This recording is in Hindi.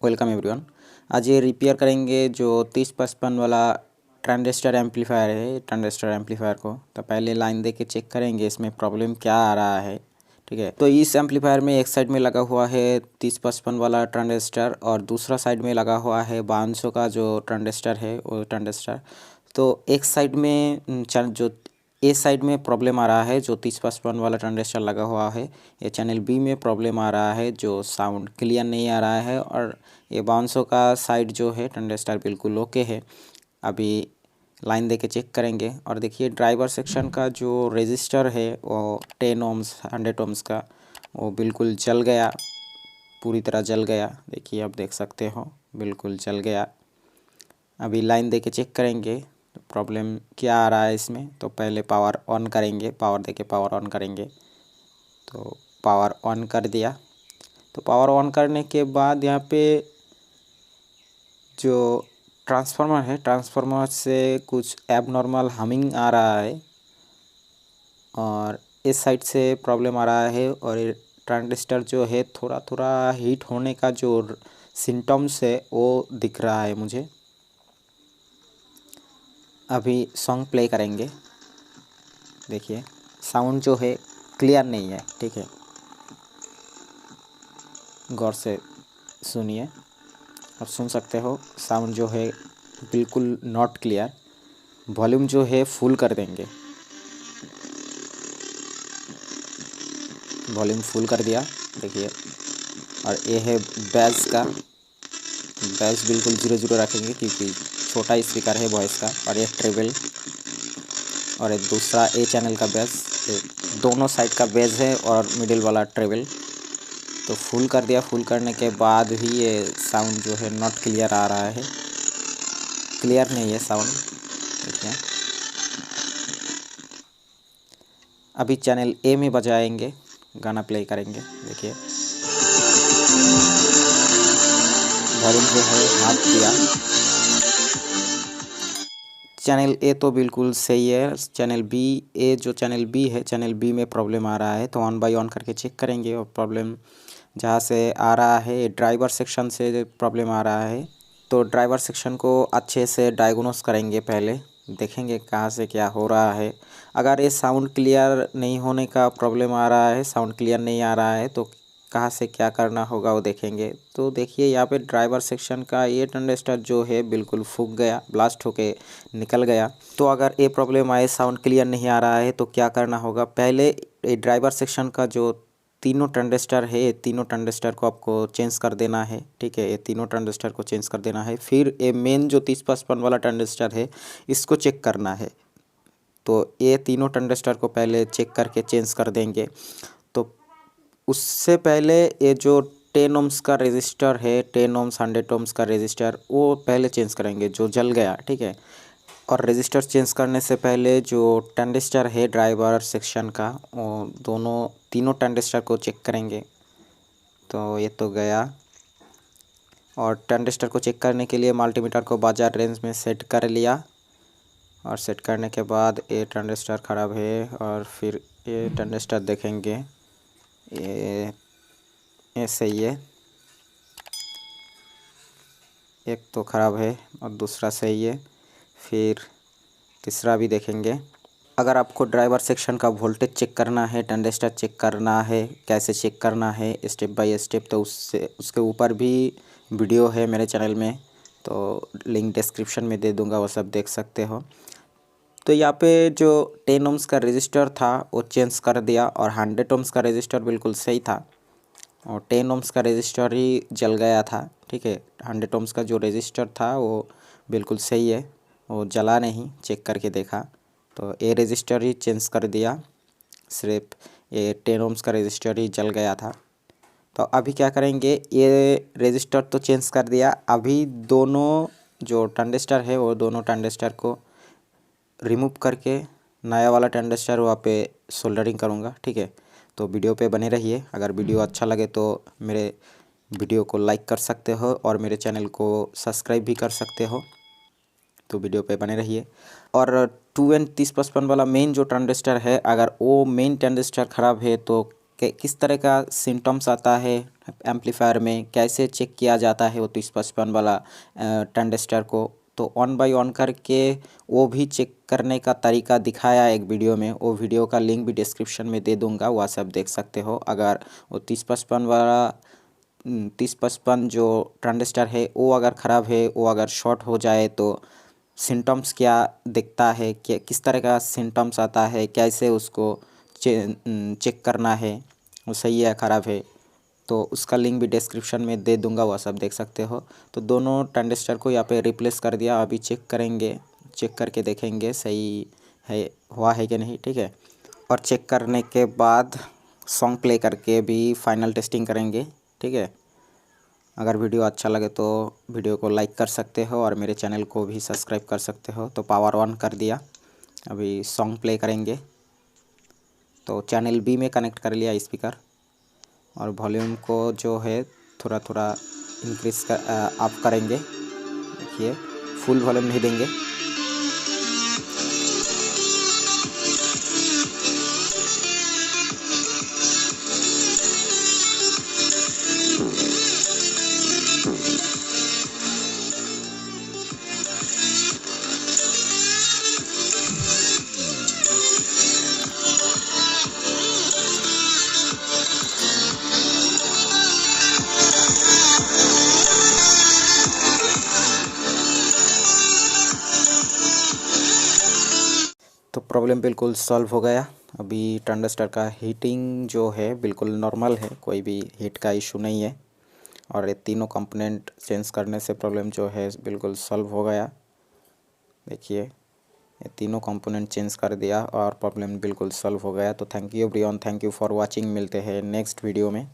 Welcome everyone. आज ये रिपेयर करेंगे जो 3055 वाला ट्रांजिस्टर एम्पलीफायर है। ट्रांजिस्टर एम्पलीफायर को तो पहले लाइन दे के चेक करेंगे इसमें प्रॉब्लम क्या आ रहा है। ठीक है, तो इस एम्पलीफायर में एक साइड में लगा हुआ है 3055 वाला ट्रांजिस्टर और दूसरा साइड में लगा हुआ है 500 का जो ट्रांजिस्टर है वो ट्रांजिस्टर। तो एक साइड में जो ए साइड में प्रॉब्लम आ रहा है जो 3055 वाला ट्रांजिस्टर लगा हुआ है। ये चैनल बी में प्रॉब्लम आ रहा है जो साउंड क्लियर नहीं आ रहा है। और ये 500 का साइड जो है ट्रांजिस्टर बिल्कुल ओके है। अभी लाइन देके चेक करेंगे और देखिए ड्राइवर सेक्शन का जो रेजिस्टर है वो 10 ओम्स 100 ओम्स का वो बिल्कुल जल गया, पूरी तरह जल गया। देखिए आप देख सकते हो बिल्कुल जल गया। अभी लाइन देके चेक करेंगे प्रॉब्लम क्या आ रहा है इसमें। तो पहले पावर ऑन करेंगे, पावर देके पावर ऑन करेंगे। तो पावर ऑन कर दिया। तो पावर ऑन करने के बाद यहाँ पे जो ट्रांसफार्मर है, ट्रांसफार्मर से कुछ एबनॉर्मल हमिंग आ रहा है और इस साइड से प्रॉब्लम आ रहा है। और ये ट्रांजिस्टर जो है थोड़ा थोड़ा हीट होने का जो सिम्टम्स है वो दिख रहा है मुझे। अभी सॉन्ग प्ले करेंगे। देखिए साउंड जो है क्लियर नहीं है, ठीक है, गौर से सुनिए और सुन सकते हो साउंड जो है बिल्कुल नॉट क्लियर। वॉल्यूम जो है फुल कर देंगे, वॉल्यूम फुल कर दिया। देखिए और ये है बेस का, बेस बिल्कुल 0 रखेंगे क्योंकि छोटा स्पीकर है वॉइस का। और ये ट्रेबल और एक दूसरा ए चैनल का बेस, दोनों साइड का बेस है और मिडिल वाला ट्रेबल। तो फुल कर दिया। फुल करने के बाद भी ये साउंड जो है नॉट क्लियर आ रहा है, क्लियर नहीं है साउंड। देखिए अभी चैनल ए में बजाएंगे, गाना प्ले करेंगे। देखिए वॉल्यूम जो है हाफ दिया। चैनल ए तो बिल्कुल सही है। चैनल बी, ए जो चैनल बी है, चैनल बी में प्रॉब्लम आ रहा है। तो ऑन बाय ऑन करके चेक करेंगे और प्रॉब्लम जहाँ से आ रहा है ड्राइवर सेक्शन से प्रॉब्लम आ रहा है। तो ड्राइवर सेक्शन को अच्छे से डायग्नोस करेंगे, पहले देखेंगे कहाँ से क्या हो रहा है। अगर ये साउंड क्लियर नहीं होने का प्रॉब्लम आ रहा है, साउंड क्लियर नहीं आ रहा है, तो कहाँ से क्या करना होगा वो देखेंगे। तो देखिए यहाँ पे ड्राइवर सेक्शन का ये ट्रांजिस्टर जो है बिल्कुल फूक गया, ब्लास्ट होके निकल गया। तो अगर ये प्रॉब्लम आए, साउंड क्लियर नहीं आ रहा है, तो क्या करना होगा, पहले ये ड्राइवर सेक्शन का जो तीनों ट्रांजिस्टर है, ये तीनों ट्रांजिस्टर को आपको चेंज कर देना है। ठीक है, ये तीनों ट्रांजिस्टर को चेंज कर देना है। फिर ये मेन जो 3055 वाला ट्रांजिस्टर है इसको चेक करना है। तो ये तीनों ट्रांजिस्टर को पहले चेक करके चेंज कर देंगे। तो उससे पहले ये जो 10 ओम्स का रेजिस्टर है, 10 ओम्स 100 ओम्स का रेजिस्टर, वो पहले चेंज करेंगे जो जल गया। ठीक है, और रेजिस्टर चेंज करने से पहले जो ट्रांजिस्टर है ड्राइवर सेक्शन का, वो तीनों ट्रांजिस्टर को चेक करेंगे। तो ये तो गया। और ट्रांजिस्टर को चेक करने के लिए मल्टीमीटर को बाजार रेंज में सेट कर लिया। और सेट करने के बाद ये ट्रांजिस्टर ख़राब है और फिर ये ट्रांजिस्टर देखेंगे, ये सही है, एक तो ख़राब है और दूसरा सही है। फिर तीसरा भी देखेंगे। अगर आपको ड्राइवर सेक्शन का वोल्टेज चेक करना है, ट्रांजिस्टर चेक करना है, कैसे चेक करना है स्टेप बाय स्टेप, तो उसके ऊपर भी वीडियो है मेरे चैनल में, तो लिंक डिस्क्रिप्शन में दे दूंगा, वो सब देख सकते हो। तो यहाँ पे जो 10 ओम्स का रेजिस्टर था वो चेंज कर दिया और 100 ओम्स का रेजिस्टर बिल्कुल सही था और 10 ओम्स का रेजिस्टर ही जल गया था। ठीक है, 100 ओम्स का जो रेजिस्टर था वो बिल्कुल सही है, वो जला नहीं, चेक करके देखा। तो ये रेजिस्टर ही चेंज कर दिया, सिर्फ ये 10 ओम्स का रेजिस्टर ही जल गया था। तो अभी क्या करेंगे, ये रेजिस्टर तो चेंज कर दिया। अभी दोनों जो ट्रांजिस्टर है वो दोनों ट्रांजिस्टर को रिमूव करके नया वाला ट्रांजिस्टर वहाँ पे सोल्डरिंग करूँगा। ठीक है, तो वीडियो पे बने रहिए। अगर वीडियो अच्छा लगे तो मेरे वीडियो को लाइक कर सकते हो और मेरे चैनल को सब्सक्राइब भी कर सकते हो। तो वीडियो पे बने रहिए। और 2N3055 वाला मेन जो ट्रांजिस्टर है, अगर वो मेन ट्रांजिस्टर ख़राब है तो किस तरह का सिम्टम्स आता है एम्पलीफायर में कैसे चेक किया जाता है वो 3055 वाला ट्रांजिस्टर को, तो ऑन बाय ऑन करके वो भी चेक करने का तरीका दिखाया एक वीडियो में। वो वीडियो का लिंक भी डिस्क्रिप्शन में दे दूंगा, वह सब देख सकते हो। अगर वो 3055 वाला 3055 जो ट्रांजिस्टर है वो अगर ख़राब है, वो अगर शॉर्ट हो जाए तो सिम्टम्स क्या दिखता है, कि किस तरह का सिम्टम्स आता है, कैसे उसको चेक करना है वो सही है ख़राब है, तो उसका लिंक भी डिस्क्रिप्शन में दे दूंगा, वह सब देख सकते हो। तो दोनों ट्रांजिस्टर को यहाँ पे रिप्लेस कर दिया। अभी चेक करेंगे, चेक करके देखेंगे सही है हुआ है कि नहीं, ठीक है। और चेक करने के बाद सॉन्ग प्ले करके भी फाइनल टेस्टिंग करेंगे, ठीक है। अगर वीडियो अच्छा लगे तो वीडियो को लाइक कर सकते हो और मेरे चैनल को भी सब्सक्राइब कर सकते हो। तो पावर ऑन कर दिया, अभी सॉन्ग प्ले करेंगे। तो चैनल बी में कनेक्ट कर लिया स्पीकर, और वॉल्यूम को जो है थोड़ा थोड़ा इंक्रीज कर अप करेंगे। देखिए फुल वॉल्यूम नहीं देंगे। तो प्रॉब्लम बिल्कुल सॉल्व हो गया। अभी ट्रांजिस्टर का हीटिंग जो है बिल्कुल नॉर्मल है, कोई भी हीट का इशू नहीं है। और ये तीनों कंपोनेंट चेंज करने से प्रॉब्लम जो है बिल्कुल सॉल्व हो गया। देखिए ये तीनों कंपोनेंट चेंज कर दिया और प्रॉब्लम बिल्कुल सॉल्व हो गया। तो thank you everyone, thank you for watching. मिलते हैं नेक्स्ट वीडियो में।